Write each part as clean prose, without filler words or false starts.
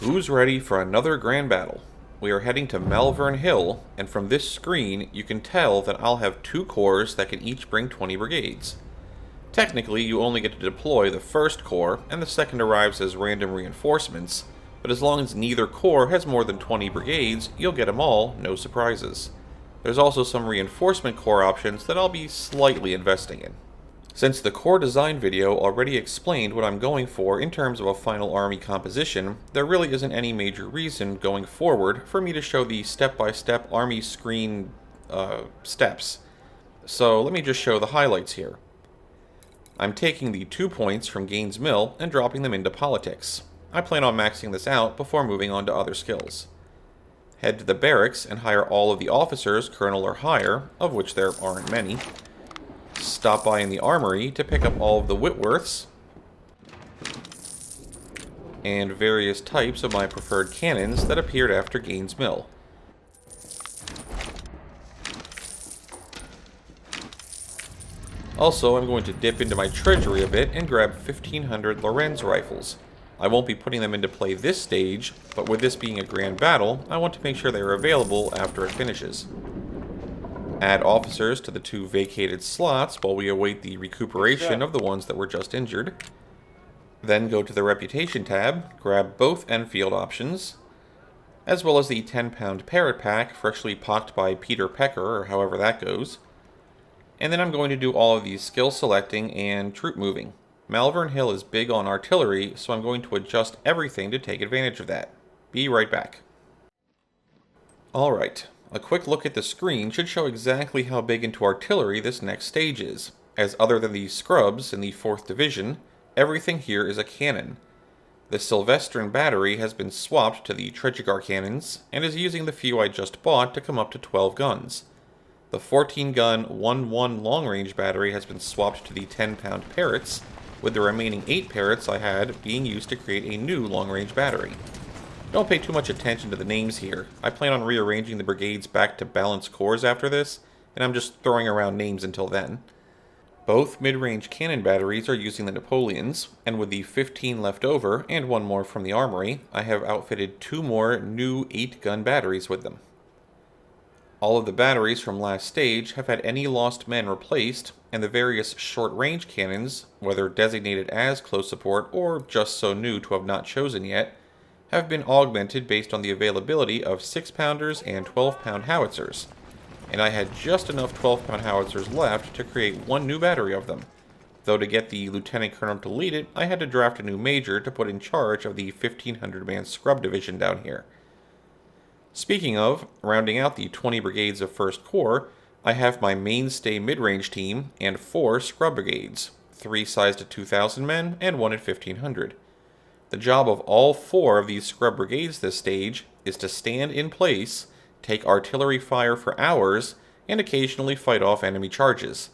Who's ready for another grand battle? We are heading to Malvern Hill, and from this screen, you can tell that I'll have 2 corps that can each bring 20 brigades. Technically, you only get to deploy the first corps, and the second arrives as random reinforcements, but as long as neither corps has more than 20 brigades, you'll get them all, no surprises. There's also some reinforcement corps options that I'll be slightly investing in. Since the core design video already explained what I'm going for in terms of a final army composition, there really isn't any major reason going forward for me to show the step-by-step army screen steps. So let me just show the highlights here. I'm taking the 2 points from Gaines Mill and dropping them into politics. I plan on maxing this out before moving on to other skills. Head to the barracks and hire all of the officers, colonel or higher, of which there aren't many. Stop by in the armory to pick up all of the Whitworths and various types of my preferred cannons that appeared after Gaines Mill. Also, I'm going to dip into my treasury a bit and grab 1500 Lorenz rifles. I won't be putting them into play this stage, but with this being a grand battle, I want to make sure they are available after it finishes. Add officers to the 2 vacated slots while we await the recuperation of the ones that were just injured. Then go to the Reputation tab, grab both Enfield options, as well as the 10-pound Parrot pack freshly pocked by Peter Pecker, or however that goes. And then I'm going to do all of these skill selecting and troop moving. Malvern Hill is big on artillery, so I'm going to adjust everything to take advantage of that. Be right back. Alright. A quick look at the screen should show exactly how big into artillery this next stage is, as other than the scrubs in the 4th Division, everything here is a cannon. The Sylvestrin battery has been swapped to the Tredegar cannons, and is using the few I just bought to come up to 12 guns. The 14-gun 1-1 long-range battery has been swapped to the 10-pound Parrots, with the remaining 8 Parrots I had being used to create a new long-range battery. Don't pay too much attention to the names here. I plan on rearranging the brigades back to balanced corps after this, and I'm just throwing around names until then. Both mid-range cannon batteries are using the Napoleons, and with the 15 left over, and 1 more from the armory, I have outfitted 2 more new 8-gun batteries with them. All of the batteries from last stage have had any lost men replaced, and the various short-range cannons, whether designated as close support or just so new to have not chosen yet, have been augmented based on the availability of 6-pounders and 12-pound howitzers, and I had just enough 12-pound howitzers left to create 1 new battery of them, though to get the lieutenant colonel to lead it, I had to draft a new major to put in charge of the 1,500-man scrub division down here. Speaking of, rounding out the 20 brigades of 1st Corps, I have my mainstay mid-range team and 4 scrub brigades, 3 sized at 2,000 men and 1 at 1,500. The job of all 4 of these scrub brigades this stage is to stand in place, take artillery fire for hours, and occasionally fight off enemy charges.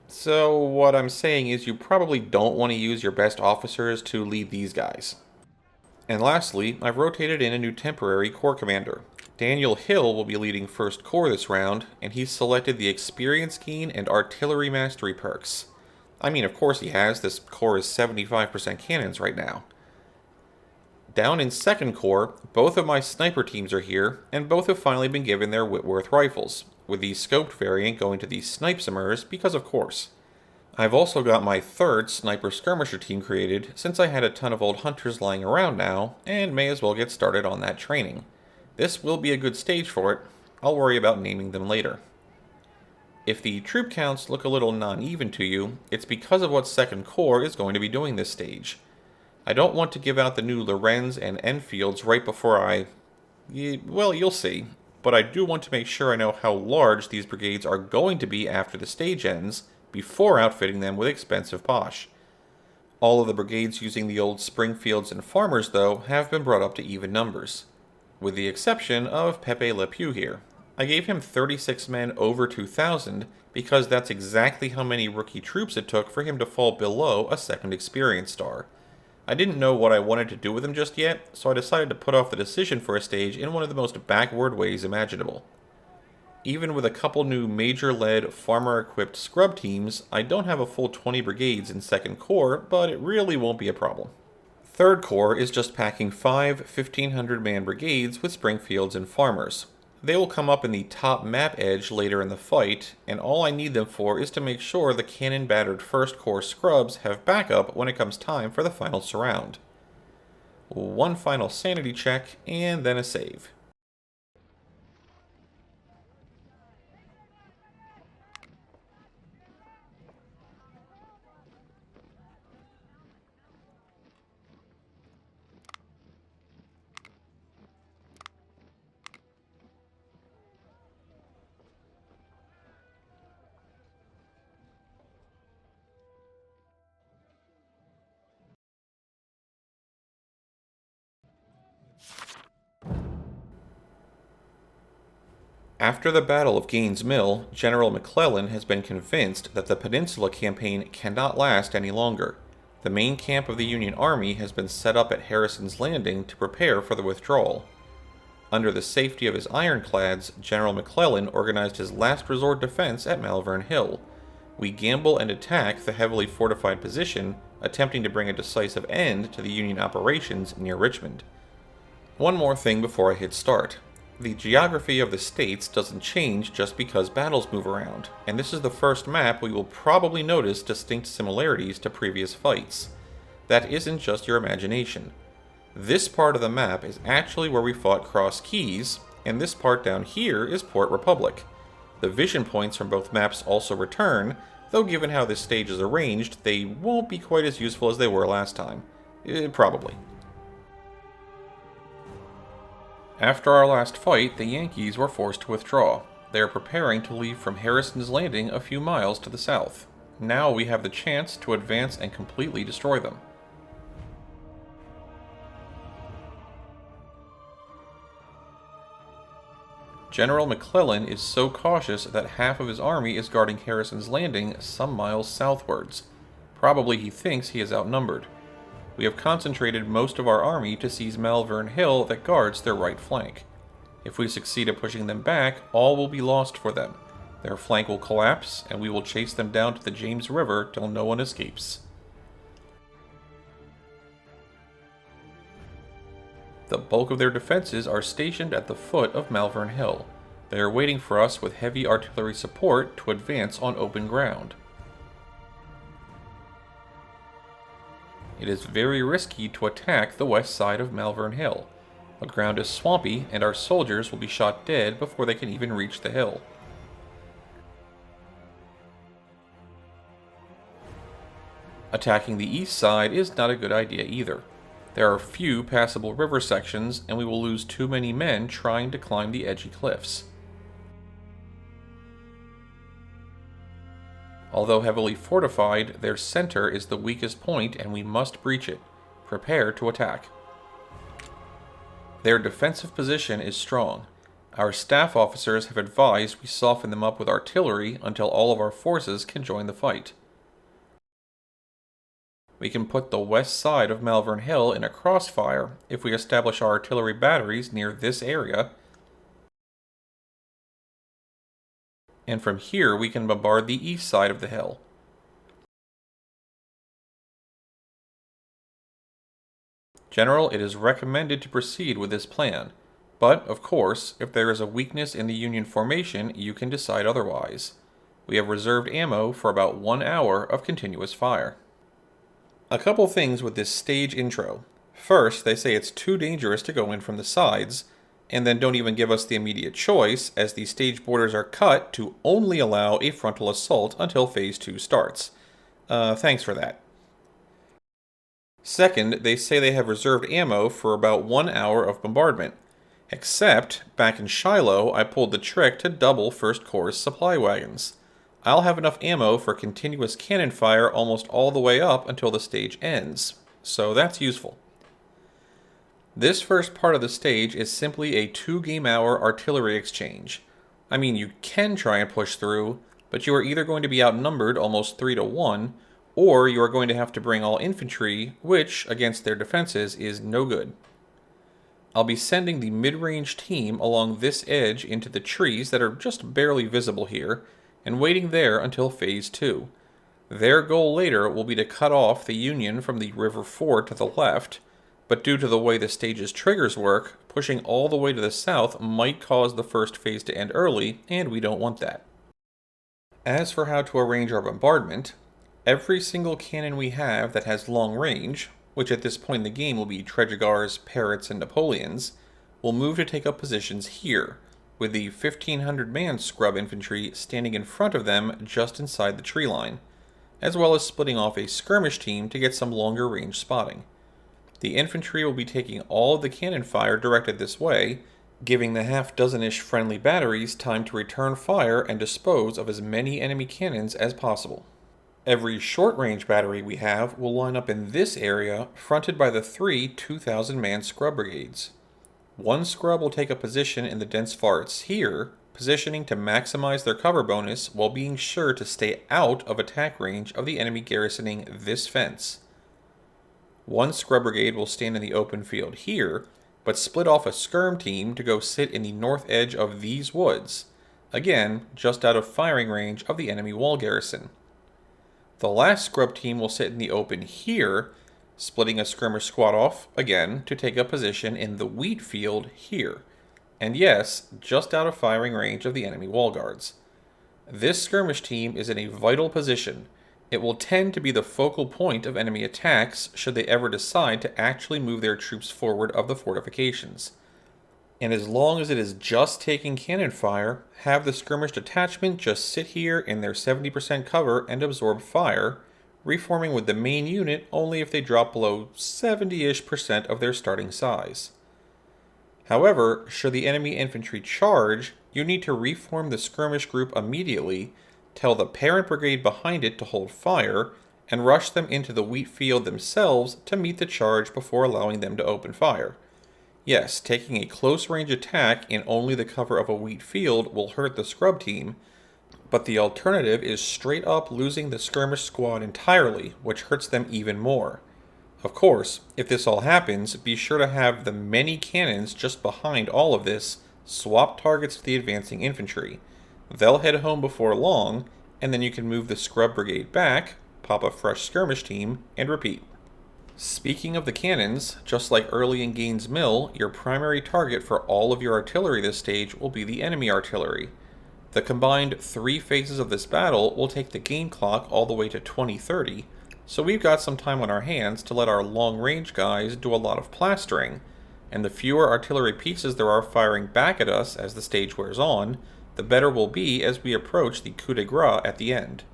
So what I'm saying is you probably don't want to use your best officers to lead these guys. And lastly, I've rotated in a new temporary corps commander. Daniel Hill will be leading 1st Corps this round, and he's selected the Experience Gain and Artillery Mastery perks. I mean, of course he has, this corps is 75% cannons right now. Down in 2nd Corps, both of my sniper teams are here, and both have finally been given their Whitworth rifles, with the scoped variant going to the Snipesomers because of course. I've also got my 3rd Sniper Skirmisher team created, since I had a ton of old hunters lying around now, and may as well get started on that training. This will be a good stage for it. I'll worry about naming them later. If the troop counts look a little non-even to you, it's because of what 2nd Corps is going to be doing this stage. I don't want to give out the new Lorenz and Enfields right before well, you'll see, but I do want to make sure I know how large these brigades are going to be after the stage ends, before outfitting them with expensive posh. All of the brigades using the old Springfields and Farmers, though, have been brought up to even numbers, with the exception of Pepe Le Pew here. I gave him 36 men over 2,000, because that's exactly how many rookie troops it took for him to fall below a 2nd experience star. I didn't know what I wanted to do with him just yet, so I decided to put off the decision for a stage in one of the most backward ways imaginable. Even with a couple new major-led, farmer-equipped scrub teams, I don't have a full 20 brigades in 2nd Corps, but it really won't be a problem. 3rd Corps is just packing 5 1,500-man brigades with Springfields and Farmers. They will come up in the top map edge later in the fight, and all I need them for is to make sure the cannon-battered 1st Corps scrubs have backup when it comes time for the final surround. One final sanity check, and then a save. After the Battle of Gaines Mill, General McClellan has been convinced that the Peninsula Campaign cannot last any longer. The main camp of the Union Army has been set up at Harrison's Landing to prepare for the withdrawal. Under the safety of his ironclads, General McClellan organized his last resort defense at Malvern Hill. We gamble and attack the heavily fortified position, attempting to bring a decisive end to the Union operations near Richmond. One more thing before I hit start. The geography of the states doesn't change just because battles move around, and this is the first map we will probably notice distinct similarities to previous fights. That isn't just your imagination. This part of the map is actually where we fought Cross Keys, and this part down here is Port Republic. The vision points from both maps also return, though given how this stage is arranged, they won't be quite as useful as they were last time. Probably. After our last fight, the Yankees were forced to withdraw. They are preparing to leave from Harrison's Landing a few miles to the south. Now we have the chance to advance and completely destroy them. General McClellan is so cautious that half of his army is guarding Harrison's Landing some miles southwards. Probably he thinks he is outnumbered. We have concentrated most of our army to seize Malvern Hill that guards their right flank. If we succeed at pushing them back, all will be lost for them. Their flank will collapse, and we will chase them down to the James River till no one escapes. The bulk of their defenses are stationed at the foot of Malvern Hill. They are waiting for us with heavy artillery support to advance on open ground. It is very risky to attack the west side of Malvern Hill. The ground is swampy, and our soldiers will be shot dead before they can even reach the hill. Attacking the east side is not a good idea either. There are few passable river sections, and we will lose too many men trying to climb the edgy cliffs. Although heavily fortified, their center is the weakest point and we must breach it. Prepare to attack. Their defensive position is strong. Our staff officers have advised we soften them up with artillery until all of our forces can join the fight. We can put the west side of Malvern Hill in a crossfire if we establish our artillery batteries near this area, and from here we can bombard the east side of the hill. General, it is recommended to proceed with this plan, but, of course, if there is a weakness in the Union formation, you can decide otherwise. We have reserved ammo for about 1 hour of continuous fire. A couple things with this stage intro. First, they say it's too dangerous to go in from the sides, and then don't even give us the immediate choice, as the stage borders are cut to only allow a frontal assault until Phase 2 starts. Thanks for that. Second, they say they have reserved ammo for about 1 hour of bombardment. Except, back in Shiloh, I pulled the trick to double 1st Corps' supply wagons. I'll have enough ammo for continuous cannon fire almost all the way up until the stage ends, so that's useful. This first part of the stage is simply a 2-game-hour artillery exchange. I mean, you can try and push through, but you are either going to be outnumbered almost 3-1, or you are going to have to bring all infantry, which, against their defenses, is no good. I'll be sending the mid-range team along this edge into the trees that are just barely visible here, and waiting there until Phase 2. Their goal later will be to cut off the Union from the river ford to the left, but due to the way the stage's triggers work, pushing all the way to the south might cause the first phase to end early, and we don't want that. As for how to arrange our bombardment, every single cannon we have that has long range, which at this point in the game will be Tredegar's, Parrots, and Napoleons, will move to take up positions here, with the 1,500-man scrub infantry standing in front of them just inside the tree line, as well as splitting off a skirmish team to get some longer range spotting. The infantry will be taking all of the cannon fire directed this way, giving the half-dozen-ish friendly batteries time to return fire and dispose of as many enemy cannons as possible. Every short-range battery we have will line up in this area, fronted by the 3 2,000-man scrub brigades. One scrub will take a position in the dense forests here, positioning to maximize their cover bonus while being sure to stay out of attack range of the enemy garrisoning this fence. One scrub brigade will stand in the open field here, but split off a skirm team to go sit in the north edge of these woods, again, just out of firing range of the enemy wall garrison. The last scrub team will sit in the open here, splitting a skirmish squad off, again, to take a position in the wheat field here, and yes, just out of firing range of the enemy wall guards. This skirmish team is in a vital position. It will tend to be the focal point of enemy attacks should they ever decide to actually move their troops forward of the fortifications. And as long as it is just taking cannon fire, have the skirmish detachment just sit here in their 70% cover and absorb fire, reforming with the main unit only if they drop below 70-ish% of their starting size. However, should the enemy infantry charge, you need to reform the skirmish group immediately, tell the parent brigade behind it to hold fire, and rush them into the wheat field themselves to meet the charge before allowing them to open fire. Yes, taking a close-range attack in only the cover of a wheat field will hurt the scrub team, but the alternative is straight up losing the skirmish squad entirely, which hurts them even more. Of course, if this all happens, be sure to have the many cannons just behind all of this swap targets to the advancing infantry. They'll head home before long, and then you can move the scrub brigade back, pop a fresh skirmish team, and repeat. Speaking of the cannons, just like early in Gaines Mill, your primary target for all of your artillery this stage will be the enemy artillery. The combined 3 phases of this battle will take the game clock all the way to 2030, so we've got some time on our hands to let our long-range guys do a lot of plastering, and the fewer artillery pieces there are firing back at us as the stage wears on, the better we'll be as we approach the coup de grace at the end.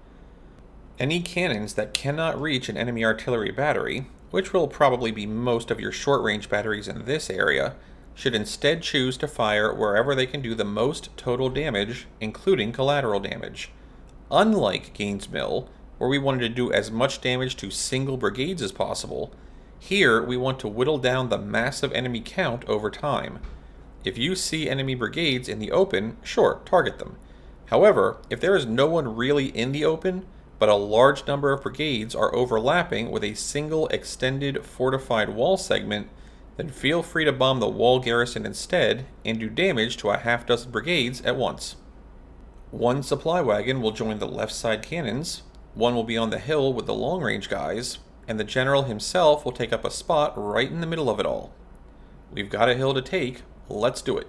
Any cannons that cannot reach an enemy artillery battery, which will probably be most of your short-range batteries in this area, should instead choose to fire wherever they can do the most total damage, including collateral damage. Unlike Gaines Mill, where we wanted to do as much damage to single brigades as possible, here we want to whittle down the massive enemy count over time. If you see enemy brigades in the open, sure, target them. However, if there is no one really in the open, but a large number of brigades are overlapping with a single extended fortified wall segment, then feel free to bomb the wall garrison instead and do damage to a half-dozen brigades at once. One supply wagon will join the left side cannons, one will be on the hill with the long-range guys, and the general himself will take up a spot right in the middle of it all. We've got a hill to take, let's do it.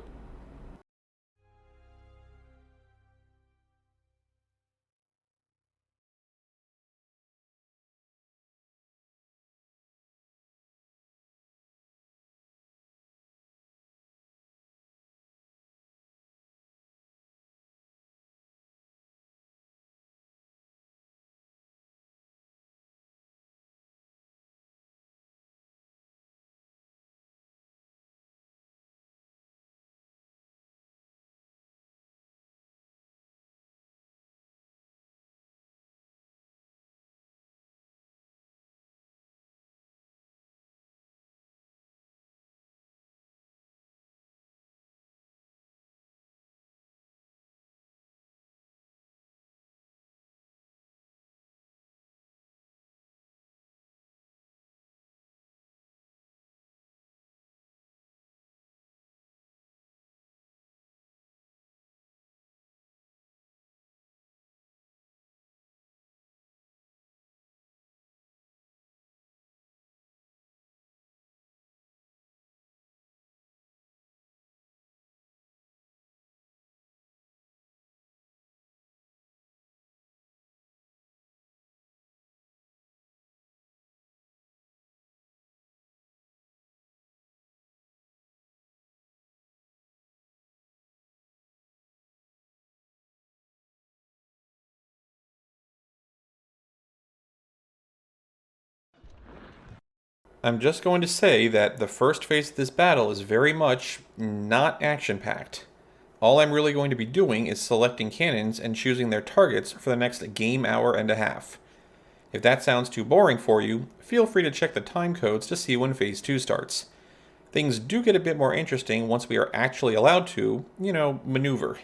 I'm just going to say that the first phase of this battle is very much not action-packed. All I'm really going to be doing is selecting cannons and choosing their targets for the next game hour and a half. If that sounds too boring for you, feel free to check the timecodes to see when Phase 2 starts. Things do get a bit more interesting once we are actually allowed to, maneuver.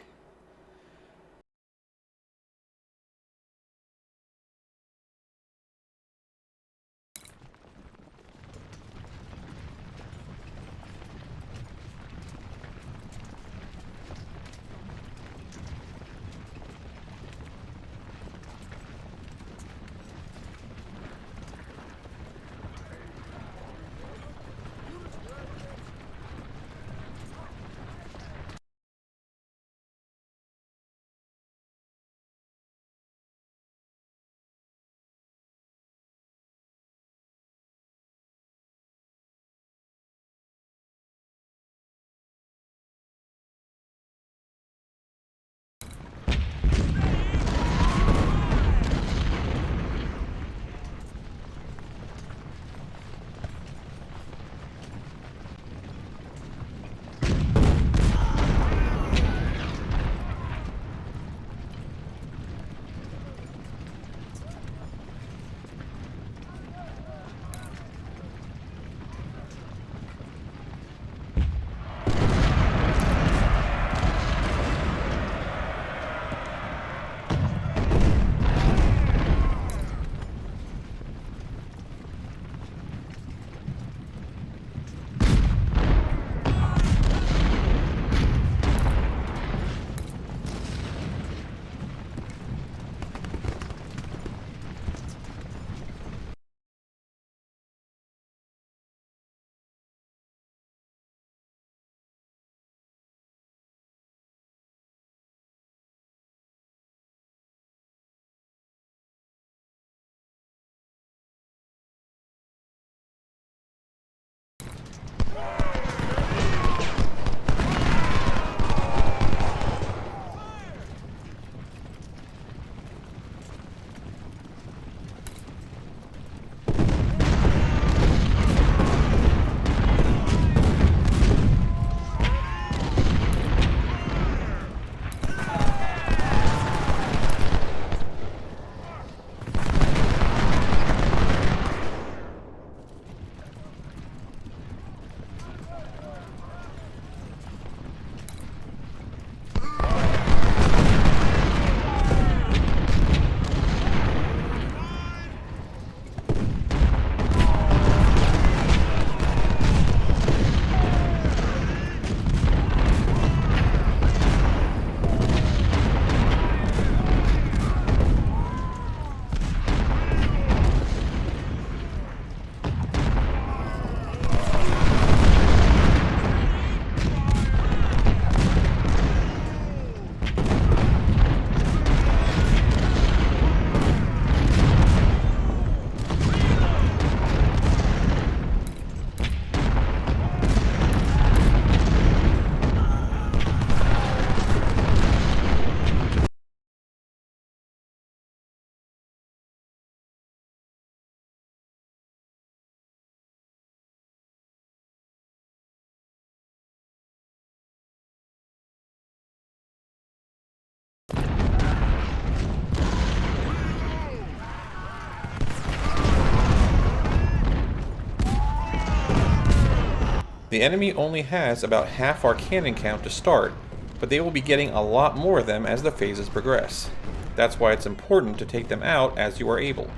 The enemy only has about half our cannon count to start, but they will be getting a lot more of them as the phases progress. That's why it's important to take them out as you are able.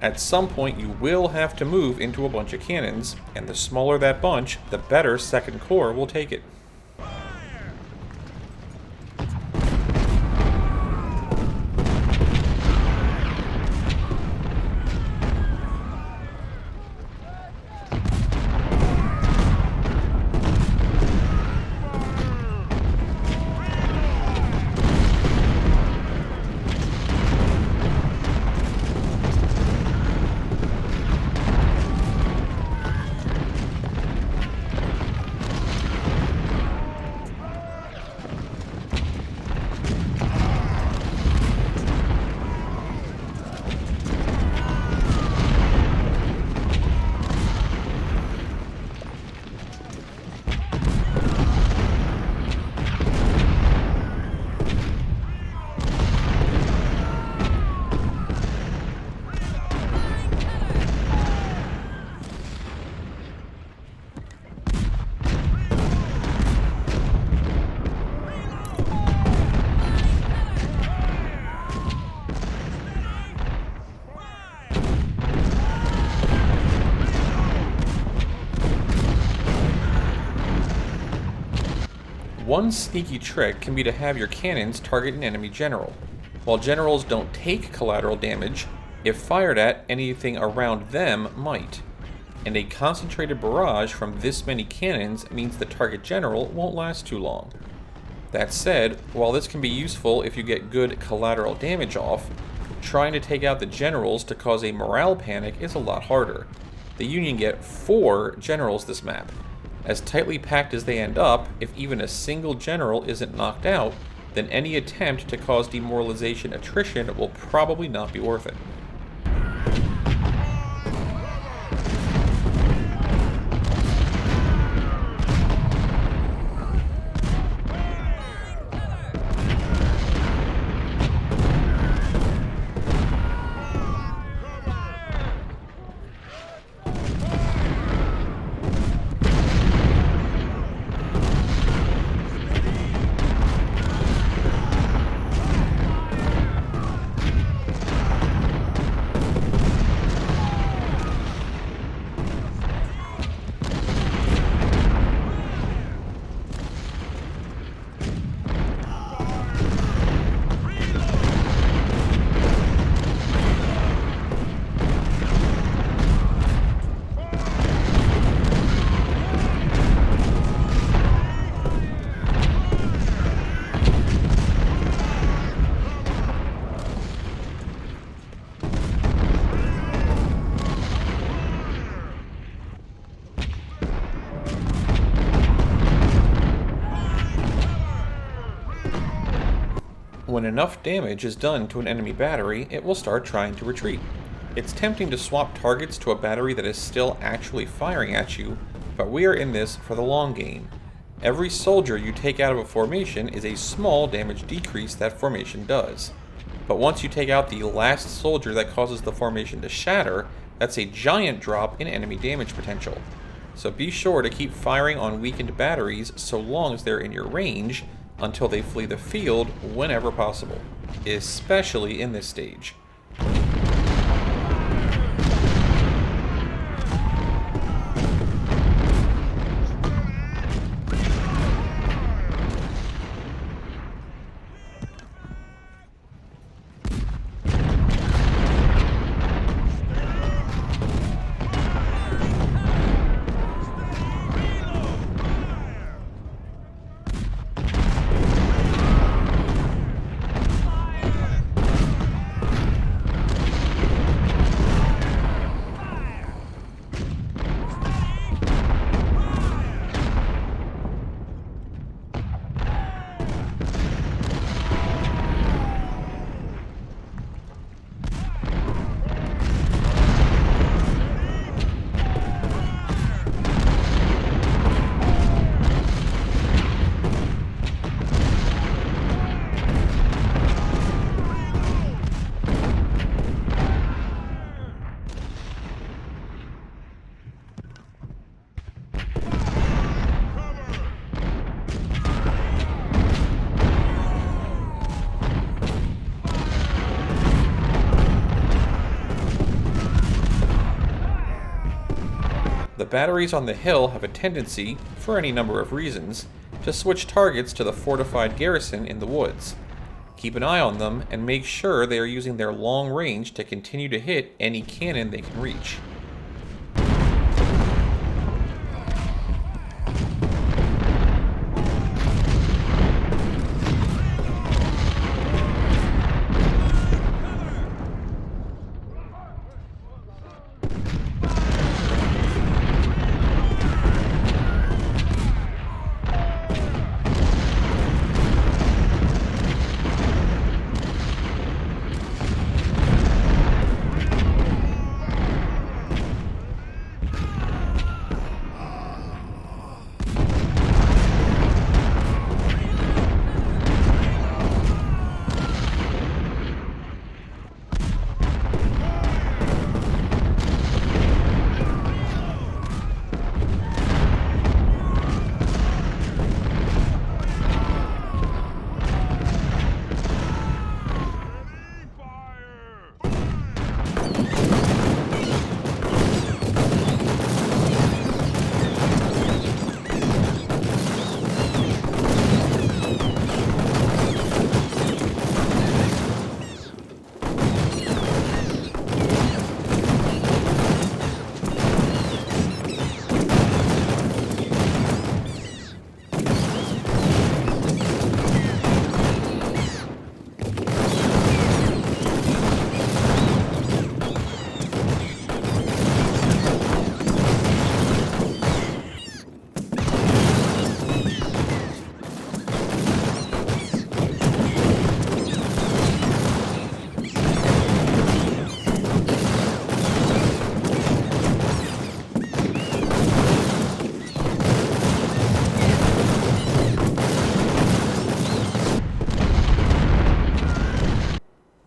At some point you will have to move into a bunch of cannons, and the smaller that bunch, the better Second Corps will take it. One sneaky trick can be to have your cannons target an enemy general. While generals don't take collateral damage, if fired at, anything around them might. And a concentrated barrage from this many cannons means the target general won't last too long. That said, while this can be useful if you get good collateral damage off, trying to take out the generals to cause a morale panic is a lot harder. The Union get 4 generals this map. As tightly packed as they end up, if even a single general isn't knocked out, then any attempt to cause demoralization attrition will probably not be worth it. When enough damage is done to an enemy battery, it will start trying to retreat. It's tempting to swap targets to a battery that is still actually firing at you, but we are in this for the long game. Every soldier you take out of a formation is a small damage decrease that formation does. But once you take out the last soldier that causes the formation to shatter, that's a giant drop in enemy damage potential. So be sure to keep firing on weakened batteries so long as they're in your range, until they flee the field whenever possible, especially in this stage. The batteries on the hill have a tendency, for any number of reasons, to switch targets to the fortified garrison in the woods. Keep an eye on them and make sure they are using their long range to continue to hit any cannon they can reach.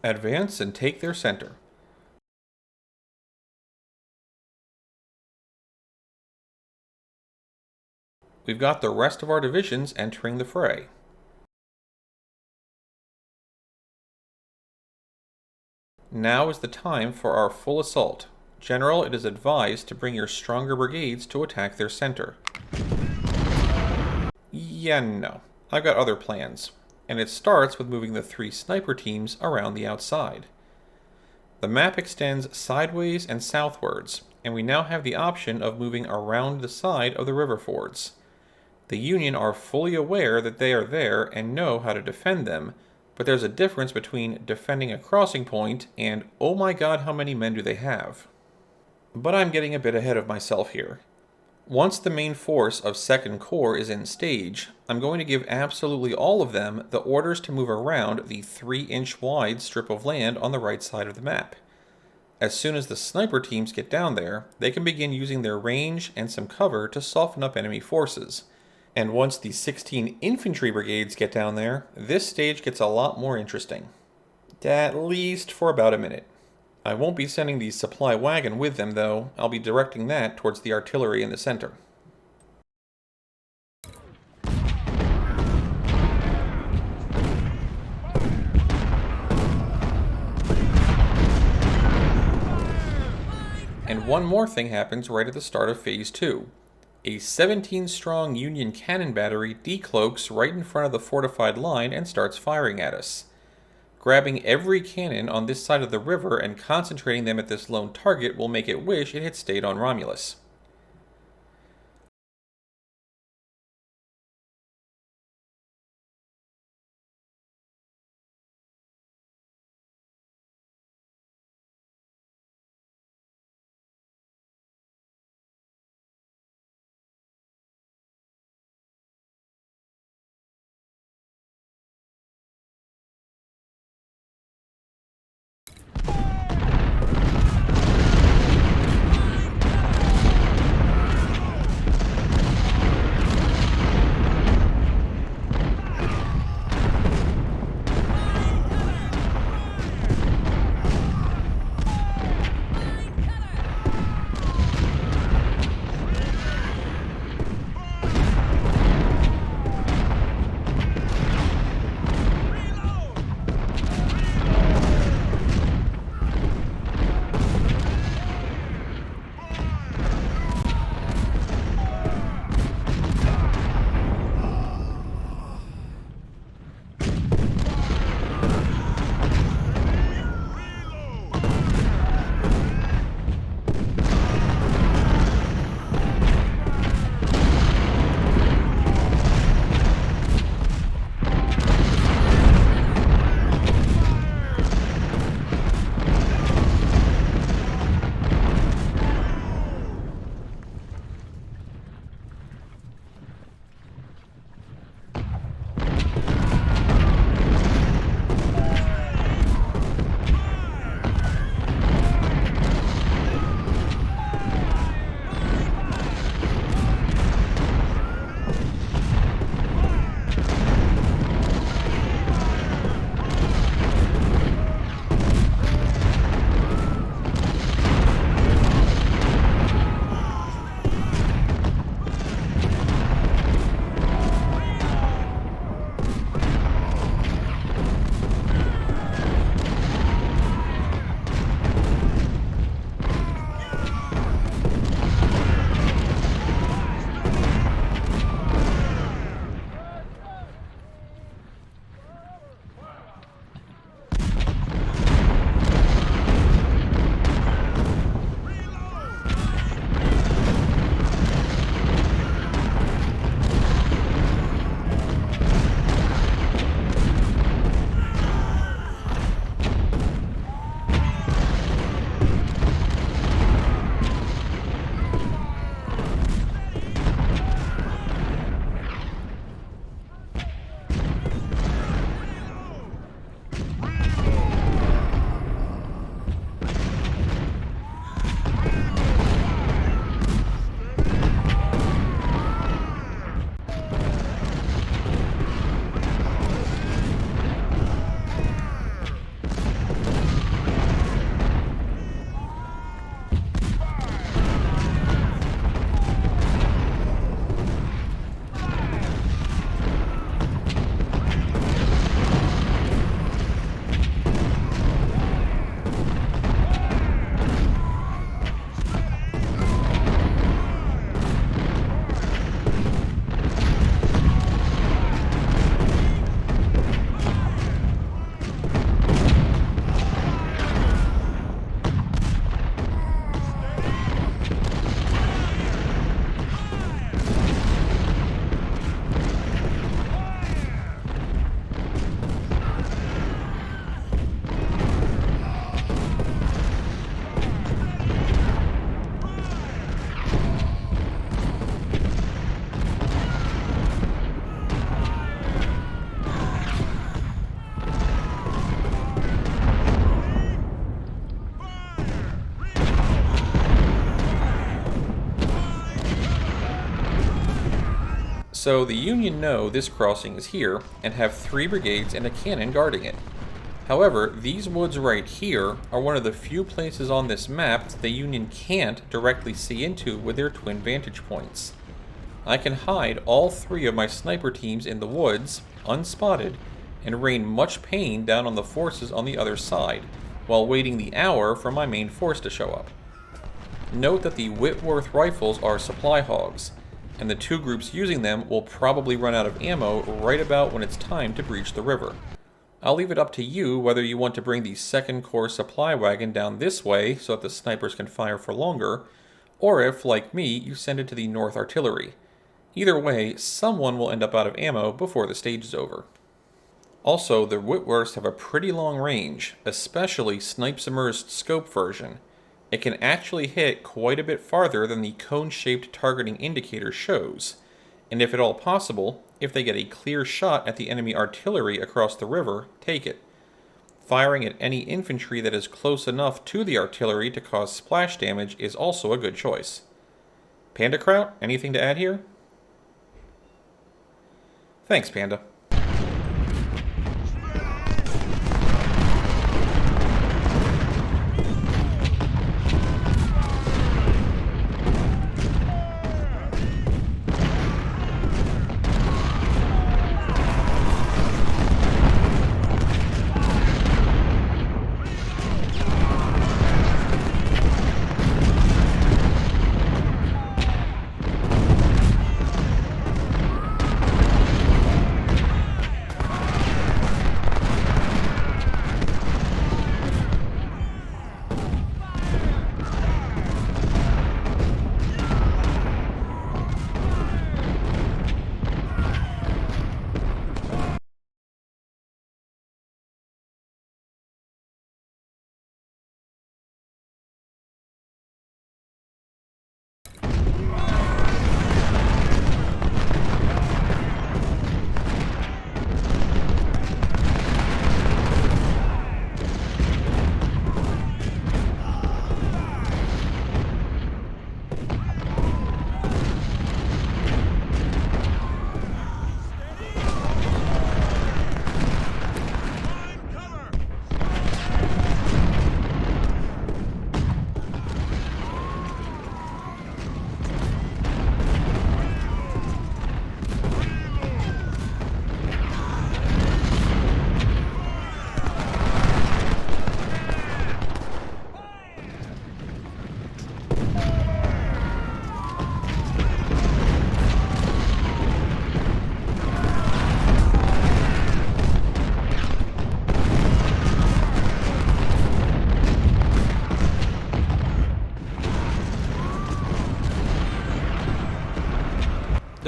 Advance and take their center. We've got the rest of our divisions entering the fray. Now is the time for our full assault. General, it is advised to bring your stronger brigades to attack their center. Yeah, no. I've got other plans. And it starts with moving the 3 sniper teams around the outside. The map extends sideways and southwards, and we now have the option of moving around the side of the river fords. The Union are fully aware that they are there and know how to defend them, but there's a difference between defending a crossing point and, oh my god, how many men do they have? But I'm getting a bit ahead of myself here. Once the main force of 2nd Corps is in stage, I'm going to give absolutely all of them the orders to move around the 3-inch wide strip of land on the right side of the map. As soon as the sniper teams get down there, they can begin using their range and some cover to soften up enemy forces. And once the 16 infantry brigades get down there, this stage gets a lot more interesting. At least for about a minute. I won't be sending the supply wagon with them, though. I'll be directing that towards the artillery in the center. And one more thing happens right at the start of Phase 2. A 17-strong Union cannon battery decloaks right in front of the fortified line and starts firing at us. Grabbing every cannon on this side of the river and concentrating them at this lone target will make it wish it had stayed on Romulus. So the Union know this crossing is here and have 3 brigades and a cannon guarding it. However, these woods right here are one of the few places on this map that the Union can't directly see into with their twin vantage points. I can hide all 3 of my sniper teams in the woods, unspotted, and rain much pain down on the forces on the other side, while waiting the hour for my main force to show up. Note that the Whitworth rifles are supply hogs, and the 2 groups using them will probably run out of ammo right about when it's time to breach the river. I'll leave it up to you whether you want to bring the 2nd Corps supply wagon down this way so that the snipers can fire for longer, or if, like me, you send it to the North Artillery. Either way, someone will end up out of ammo before the stage is over. Also, the Whitworths have a pretty long range, especially Snipe's Immersed Scope version. It can actually hit quite a bit farther than the cone-shaped targeting indicator shows, and if at all possible, if they get a clear shot at the enemy artillery across the river, take it. Firing at any infantry that is close enough to the artillery to cause splash damage is also a good choice. PandaKraut, anything to add here? Thanks, Panda.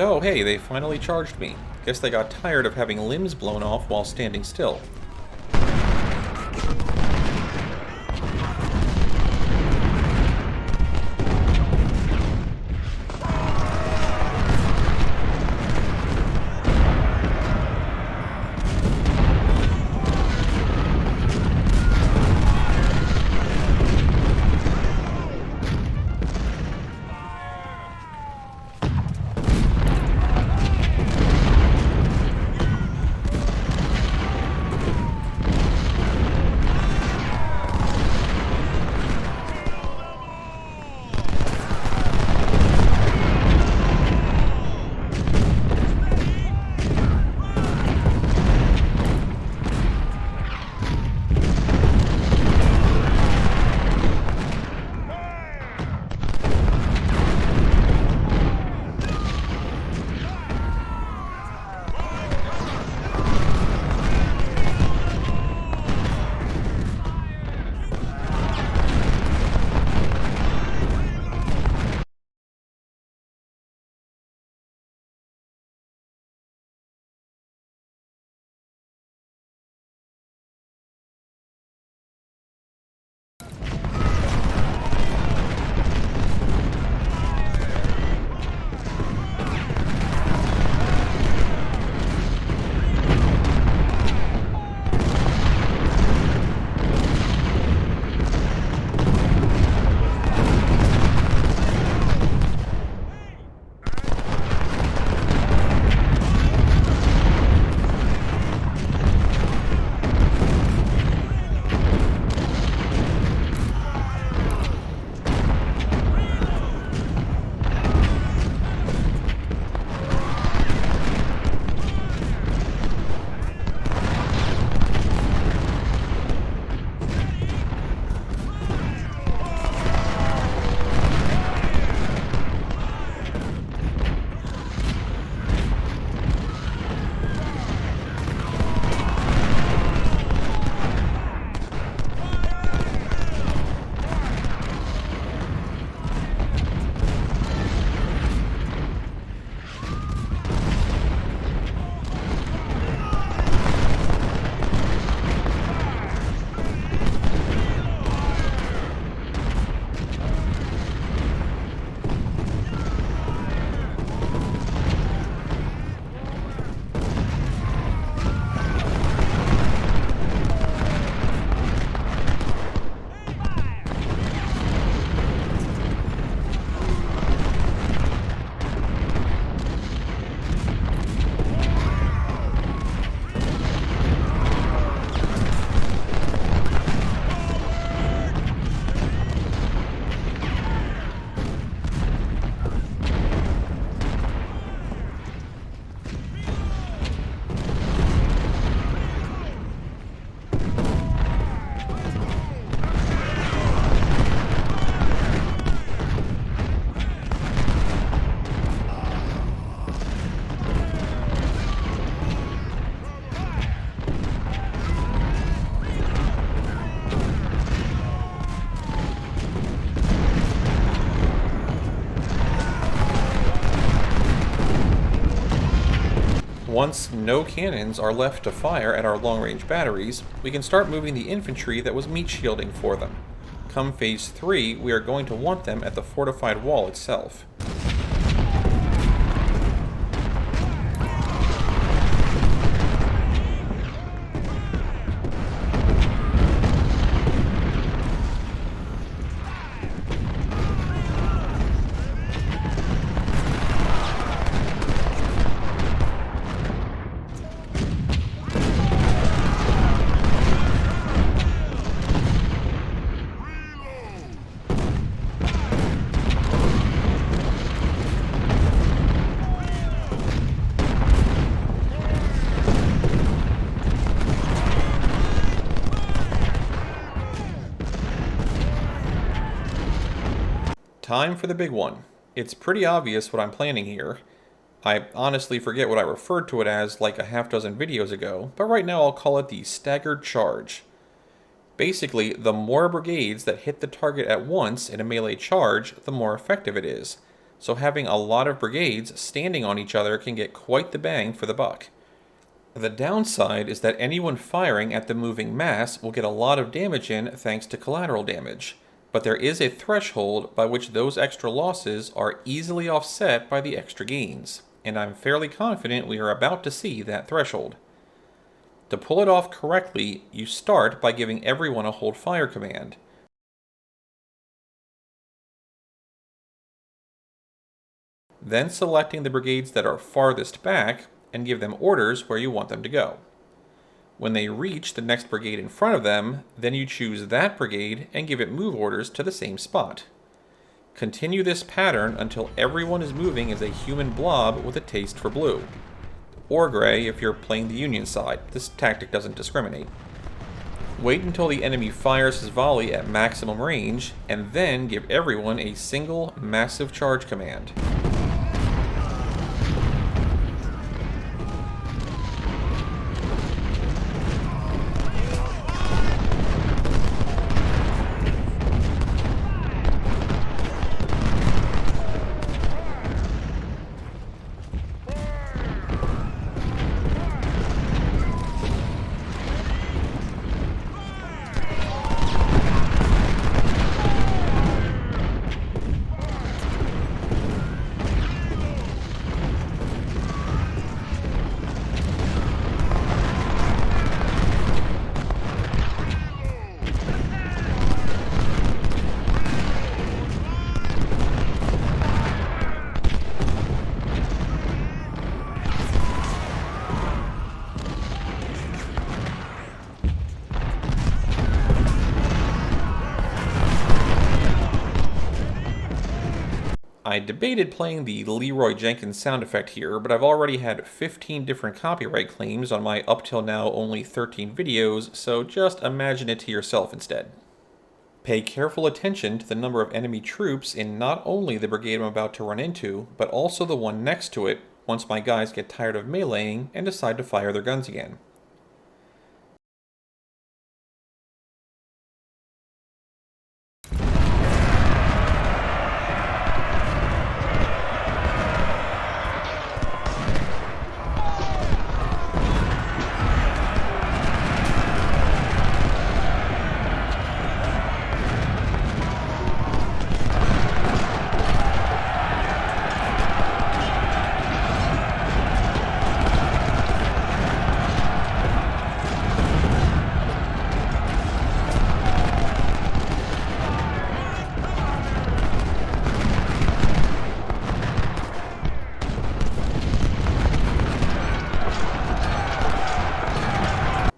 Oh, hey, they finally charged me. Guess they got tired of having limbs blown off while standing still. Once no cannons are left to fire at our long-range batteries, we can start moving the infantry that was meat shielding for them. Come Phase 3, we are going to want them at the fortified wall itself. Time for the big one. It's pretty obvious what I'm planning here. I honestly forget what I referred to it as like a half dozen videos ago, but right now I'll call it the staggered charge. Basically, the more brigades that hit the target at once in a melee charge, the more effective it is. So having a lot of brigades standing on each other can get quite the bang for the buck. The downside is that anyone firing at the moving mass will get a lot of damage in thanks to collateral damage. But there is a threshold by which those extra losses are easily offset by the extra gains, and I'm fairly confident we are about to see that threshold. To pull it off correctly, you start by giving everyone a hold fire command. Then selecting the brigades that are farthest back and give them orders where you want them to go. When they reach the next brigade in front of them, then you choose that brigade and give it move orders to the same spot. Continue this pattern until everyone is moving as a human blob with a taste for blue. Or gray if you're playing the Union side. This tactic doesn't discriminate. Wait until the enemy fires his volley at maximum range, and then give everyone a single massive charge command. I debated playing the Leroy Jenkins sound effect here, but I've already had 15 different copyright claims on my up till now only 13 videos, so just imagine it to yourself instead. Pay careful attention to the number of enemy troops in not only the brigade I'm about to run into, but also the one next to it once my guys get tired of meleeing and decide to fire their guns again.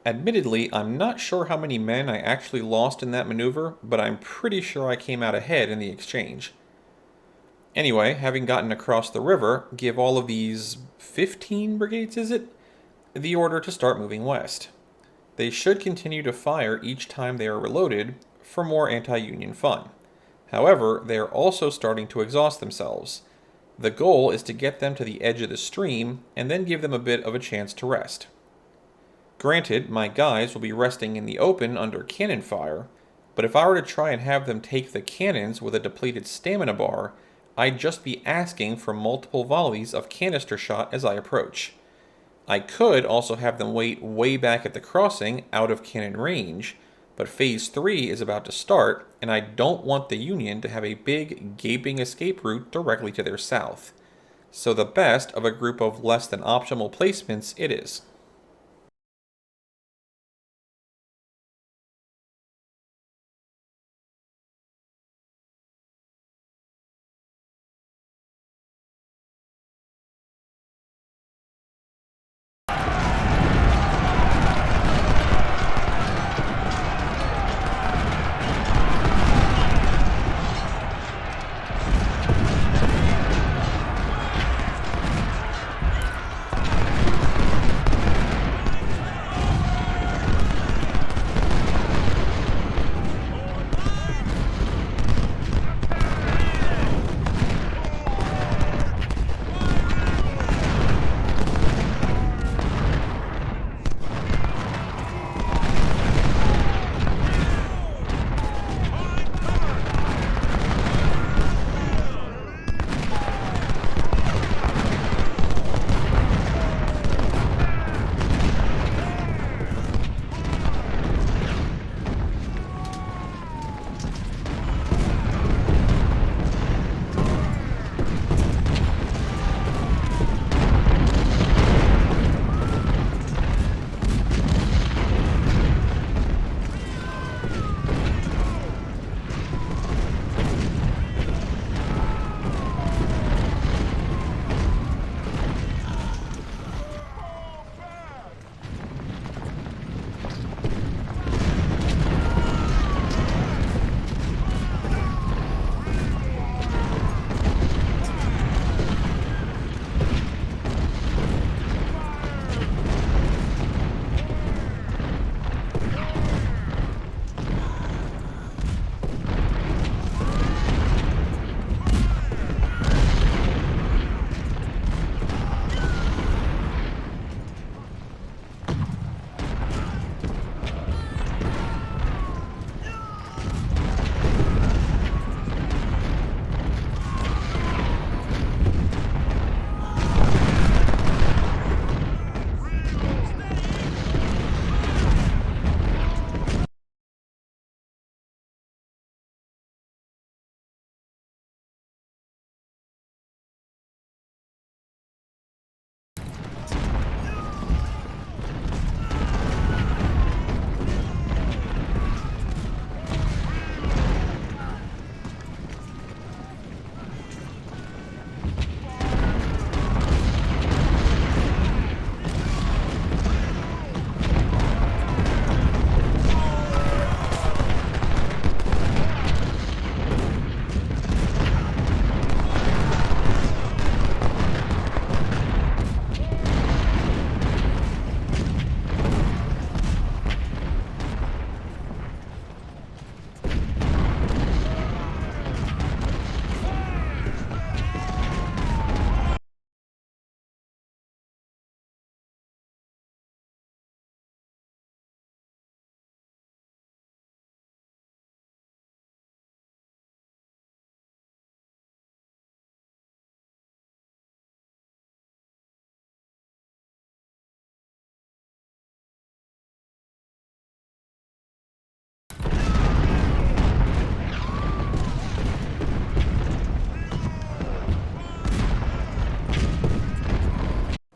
Admittedly, I'm not sure how many men I actually lost in that maneuver, but I'm pretty sure I came out ahead in the exchange. Anyway, having gotten across the river, give all of these 15 brigades, is it? The order to start moving west. They should continue to fire each time they are reloaded for more anti-Union fun. However, they are also starting to exhaust themselves. The goal is to get them to the edge of the stream and then give them a bit of a chance to rest. Granted, my guys will be resting in the open under cannon fire, but if I were to try and have them take the cannons with a depleted stamina bar, I'd just be asking for multiple volleys of canister shot as I approach. I could also have them wait way back at the crossing, out of cannon range, but Phase 3 is about to start, and I don't want the Union to have a big, gaping escape route directly to their south. So the best of a group of less than optimal placements it is.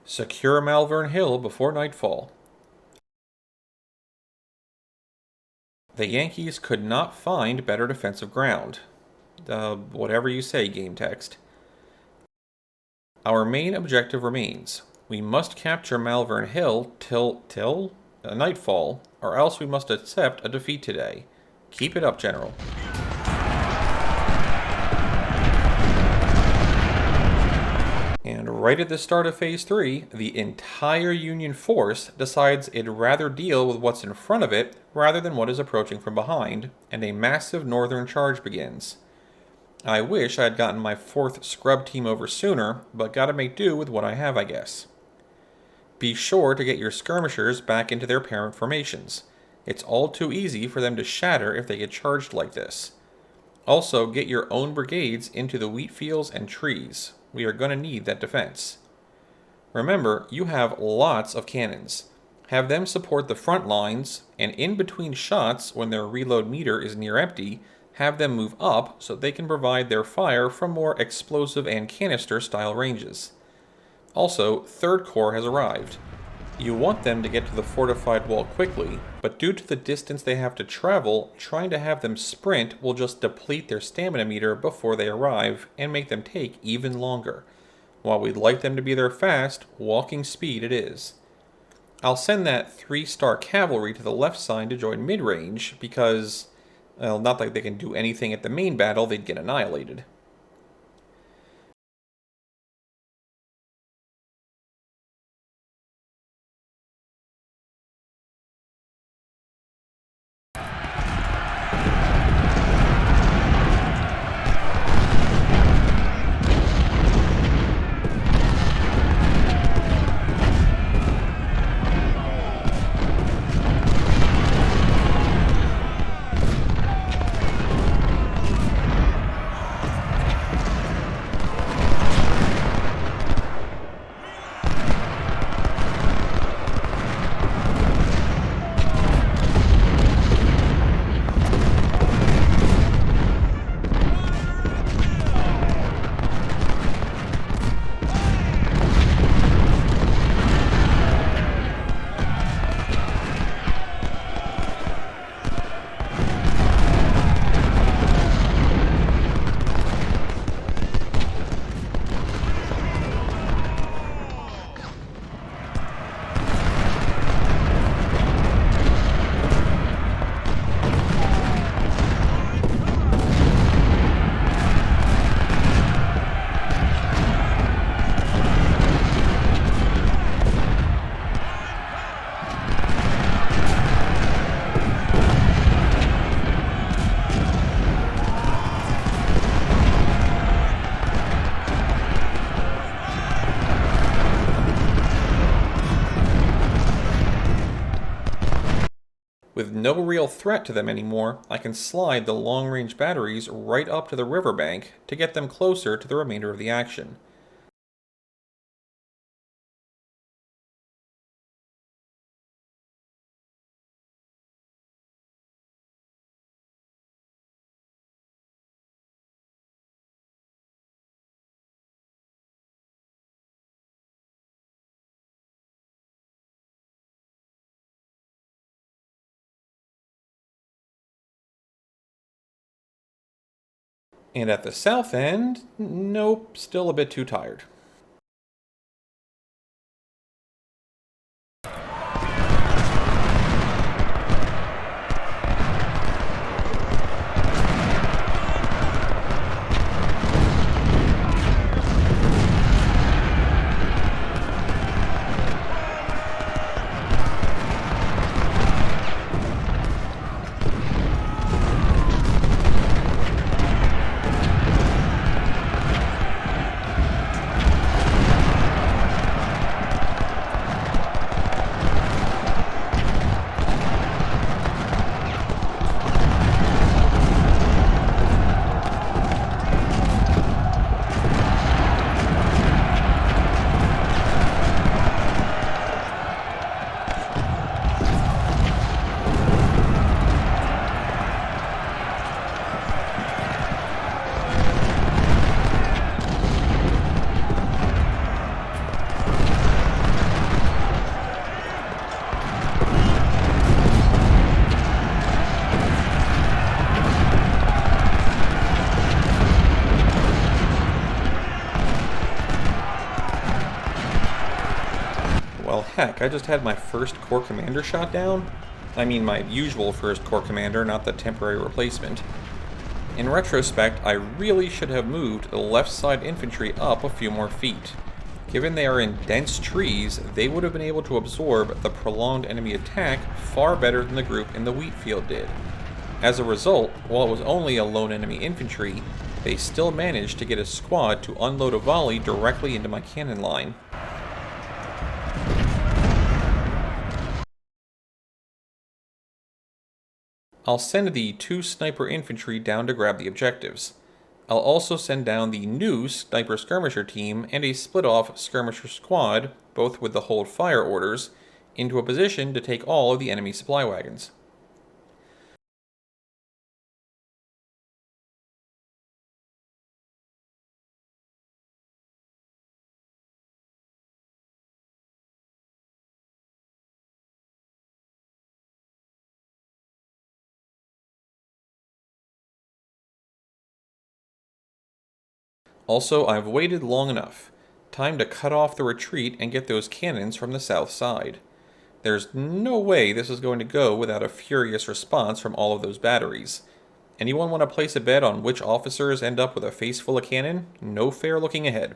Secure Malvern Hill before nightfall. The Yankees could not find better defensive ground. Whatever you say, game text. Our main objective remains. We must capture Malvern Hill till nightfall, or else we must accept a defeat today. Keep it up, General. And right at the start of Phase 3, the entire Union force decides it'd rather deal with what's in front of it rather than what is approaching from behind, and a massive northern charge begins. I wish I had gotten my 4th scrub team over sooner, but gotta make do with what I have, I guess. Be sure to get your skirmishers back into their parent formations. It's all too easy for them to shatter if they get charged like this. Also, get your own brigades into the wheat fields and trees. We are going to need that defense. Remember, you have lots of cannons. Have them support the front lines, and in between shots, when their reload meter is near empty, have them move up so they can provide their fire from more explosive and canister style ranges. Also, 3rd Corps has arrived. You want them to get to the fortified wall quickly, but due to the distance they have to travel, trying to have them sprint will just deplete their stamina meter before they arrive and make them take even longer. While we'd like them to be there fast, walking speed it is. I'll send that 3-star cavalry to the left side to join mid-range because, well, not like they can do anything at the main battle, they'd get annihilated. With no real threat to them anymore, I can slide the long-range batteries right up to the riverbank to get them closer to the remainder of the action. And at the south end, nope, still a bit too tired. Well, heck, I just had my first Corps Commander shot down. I mean my usual first Corps Commander, not the temporary replacement. In retrospect, I really should have moved the left side infantry up a few more feet. Given they are in dense trees, they would have been able to absorb the prolonged enemy attack far better than the group in the wheat field did. As a result, while it was only a lone enemy infantry, they still managed to get a squad to unload a volley directly into my cannon line. I'll send the 2 sniper infantry down to grab the objectives. I'll also send down the new sniper skirmisher team and a split-off skirmisher squad, both with the hold fire orders, into a position to take all of the enemy supply wagons. Also, I've waited long enough. Time to cut off the retreat and get those cannons from the south side. There's no way this is going to go without a furious response from all of those batteries. Anyone want to place a bet on which officers end up with a face full of cannon? No fair looking ahead.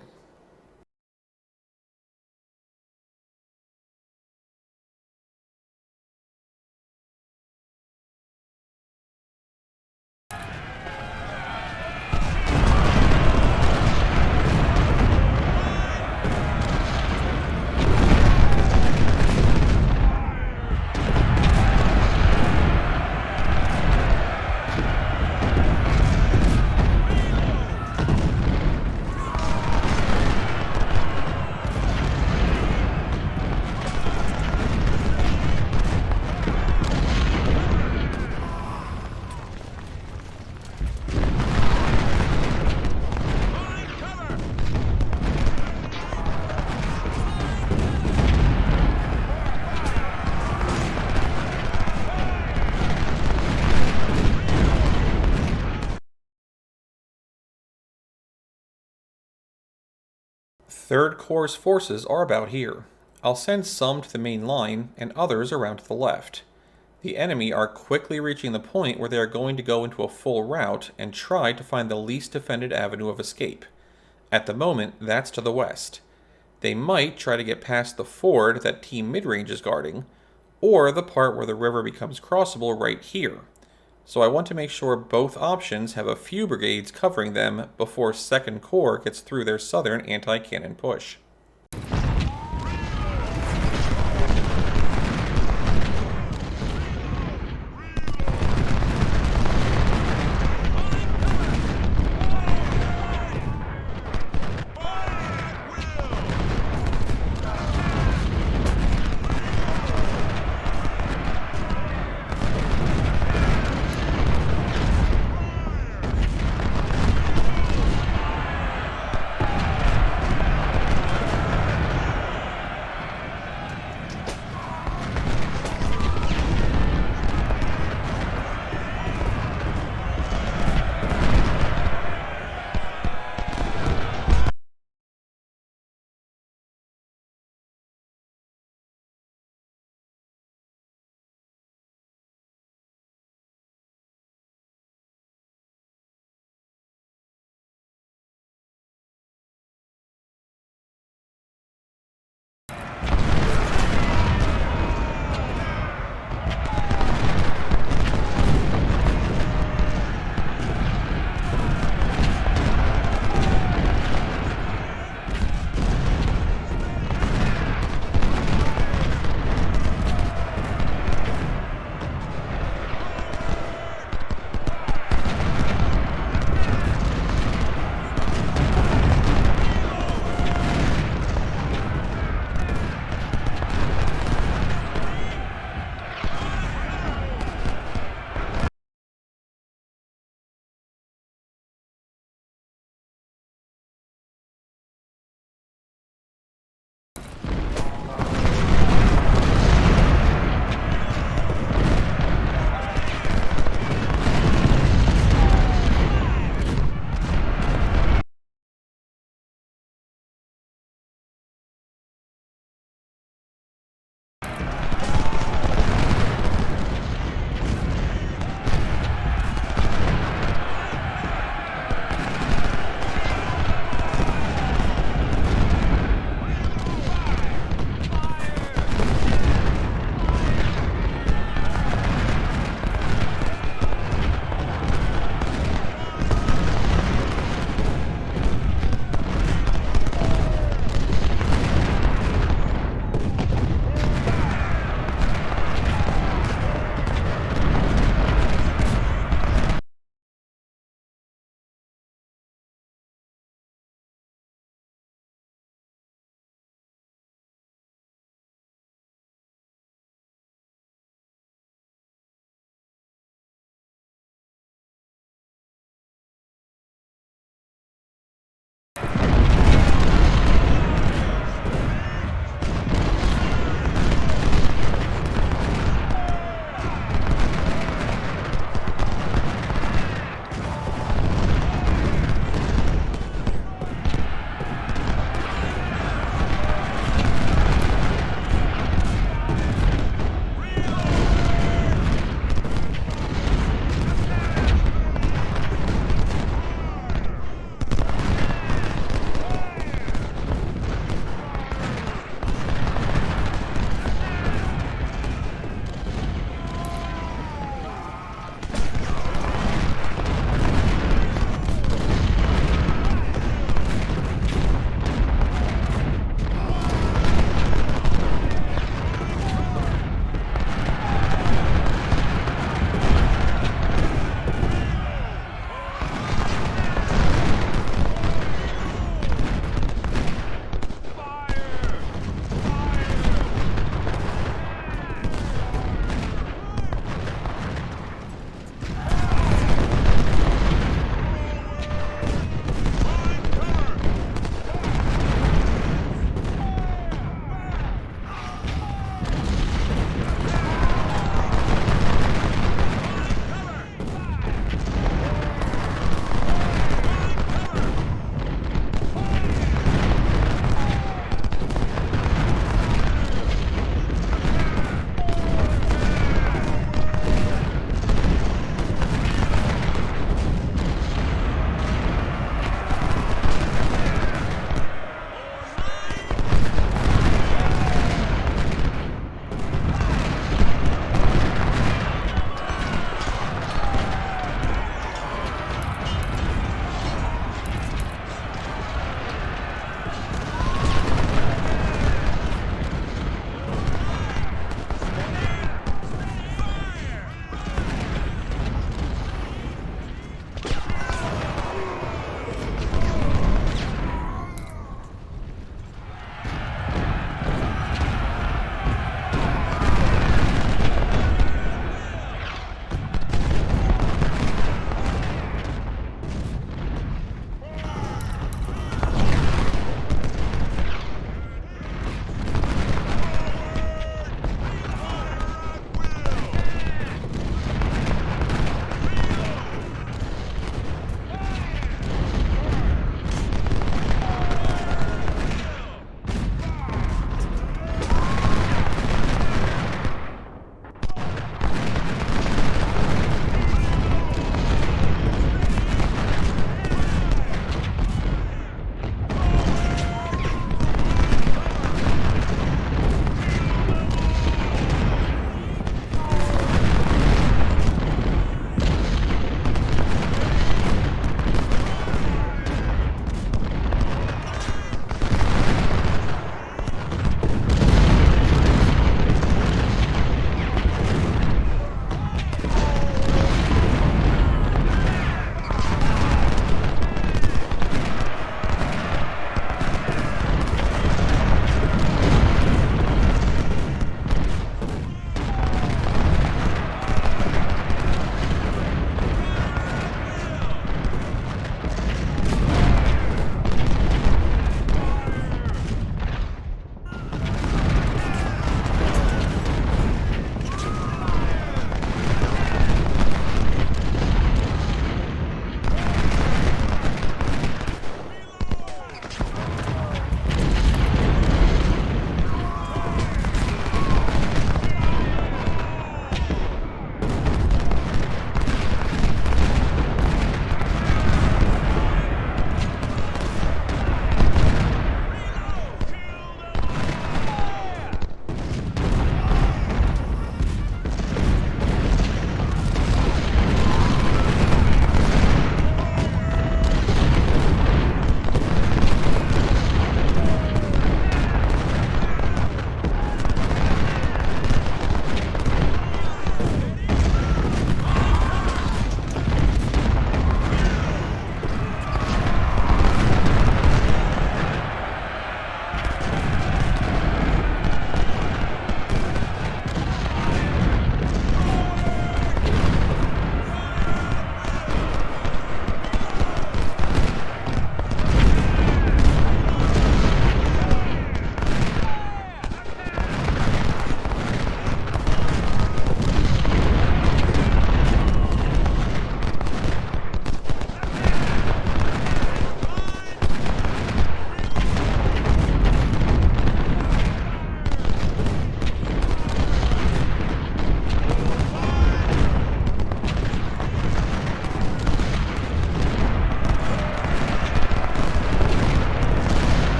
Third Corps' forces are about here. I'll send some to the main line and others around to the left. The enemy are quickly reaching the point where they are going to go into a full rout and try to find the least defended avenue of escape. At the moment, that's to the west. They might try to get past the ford that Team Midrange is guarding, or the part where the river becomes crossable right here. So I want to make sure both options have a few brigades covering them before 2nd Corps gets through their southern anti-cannon push.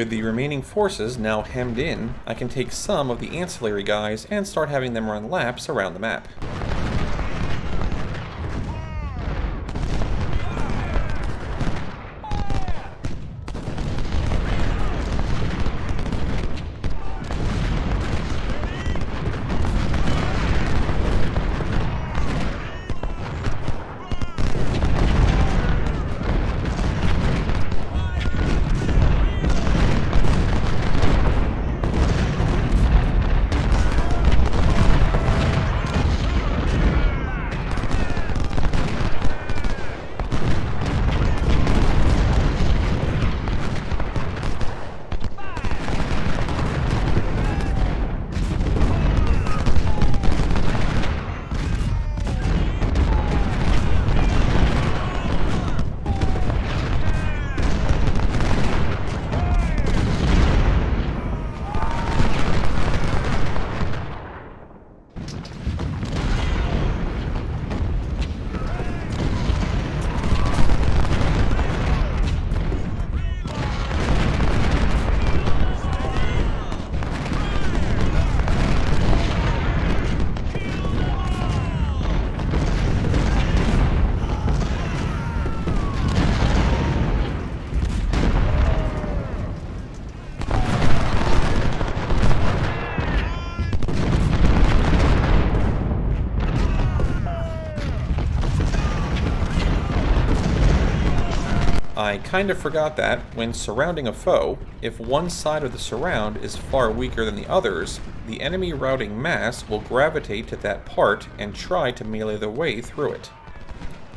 With the remaining forces now hemmed in, I can take some of the ancillary guys and start having them run laps around the map. I kind of forgot that, when surrounding a foe, if one side of the surround is far weaker than the others, the enemy routing mass will gravitate to that part and try to melee their way through it.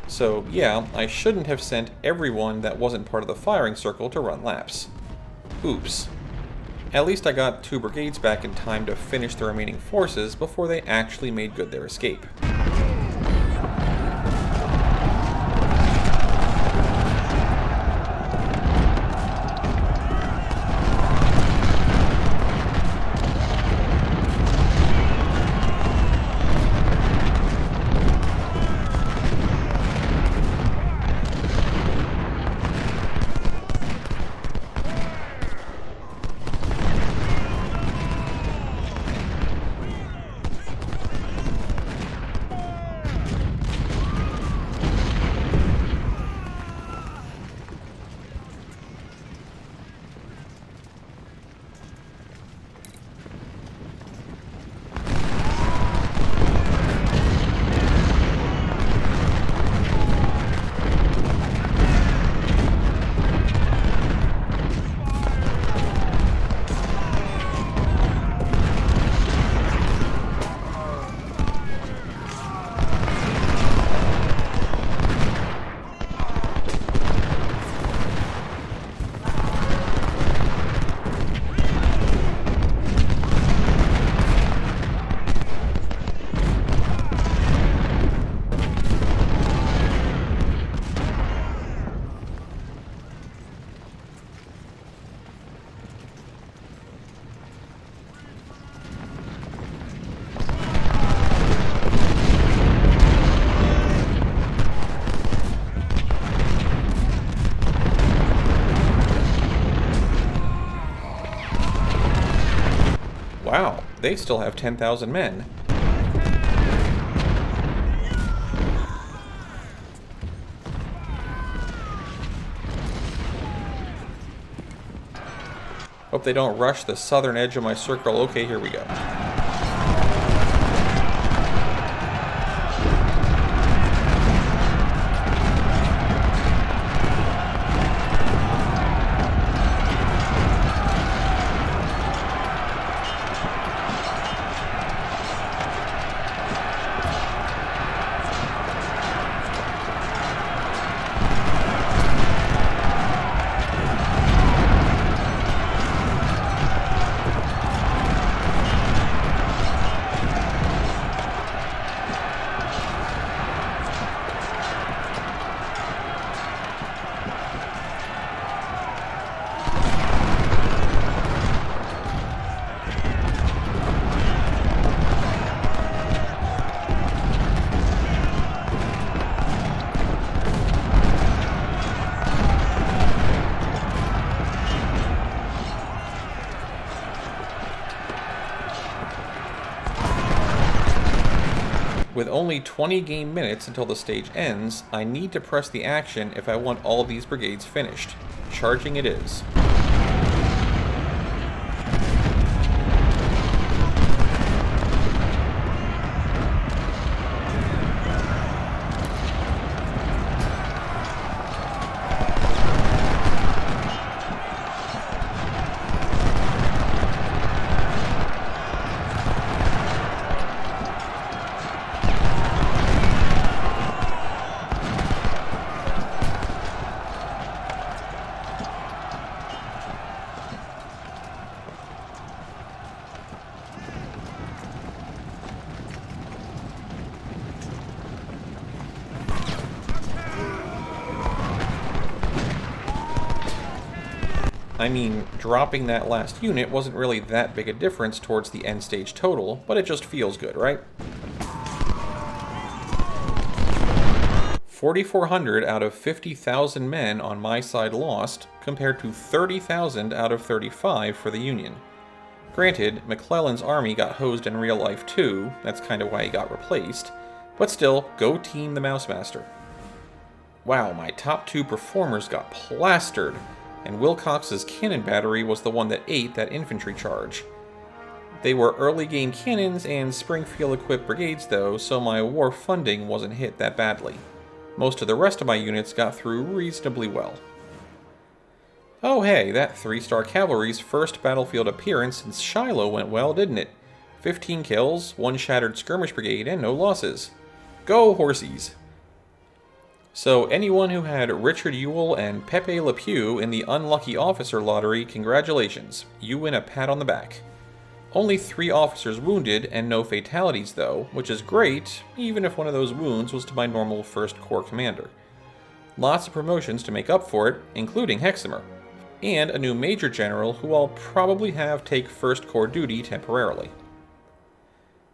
So yeah, I shouldn't have sent everyone that wasn't part of the firing circle to run laps. Oops. At least I got 2 brigades back in time to finish the remaining forces before they actually made good their escape. Wow, they still have 10,000 men. Hope they don't rush the southern edge of my circle. Okay, here we go. With only 20 game minutes until the stage ends, I need to press the action if I want all these brigades finished. Charging it is. I mean, dropping that last unit wasn't really that big a difference towards the end stage total, but it just feels good, right? 4,400 out of 50,000 men on my side lost, compared to 30,000 out of 35 for the Union. Granted, McClellan's army got hosed in real life too, that's kind of why he got replaced, but still, go team the Mousemaster. Wow, my top two performers got plastered, and Wilcox's cannon battery was the one that ate that infantry charge. They were early game cannons and Springfield-equipped brigades though, so my war funding wasn't hit that badly. Most of the rest of my units got through reasonably well. Oh hey, that 3-star cavalry's first battlefield appearance since Shiloh went well, didn't it? 15 kills, 1 shattered skirmish brigade, and no losses. Go horsies! So anyone who had Richard Ewell and Pepe Le Pew in the unlucky officer lottery, congratulations, you win a pat on the back. Only 3 officers wounded and no fatalities though, which is great, even if one of those wounds was to my normal 1st Corps commander. Lots of promotions to make up for it, including Hexamer, and a new Major General who I'll probably have take 1st Corps duty temporarily.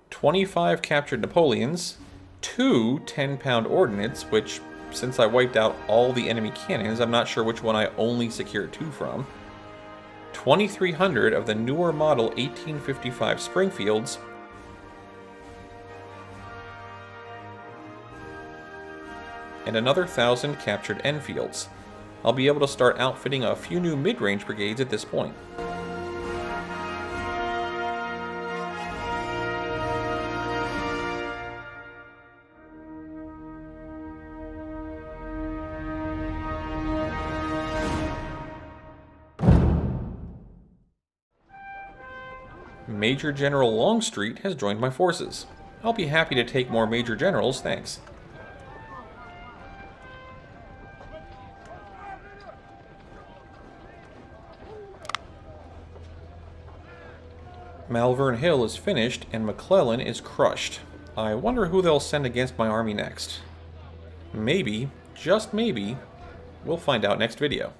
25 captured Napoleons, 2 10-pound ordnance, which, since I wiped out all the enemy cannons, I'm not sure which one I only secured 2 from. 2,300 of the newer model 1855 Springfields, and another 1,000 captured Enfields. I'll be able to start outfitting a few new mid-range brigades at this point. Major General Longstreet has joined my forces. I'll be happy to take more Major Generals, thanks. Malvern Hill is finished and McClellan is crushed. I wonder who they'll send against my army next. Maybe, just maybe, we'll find out next video.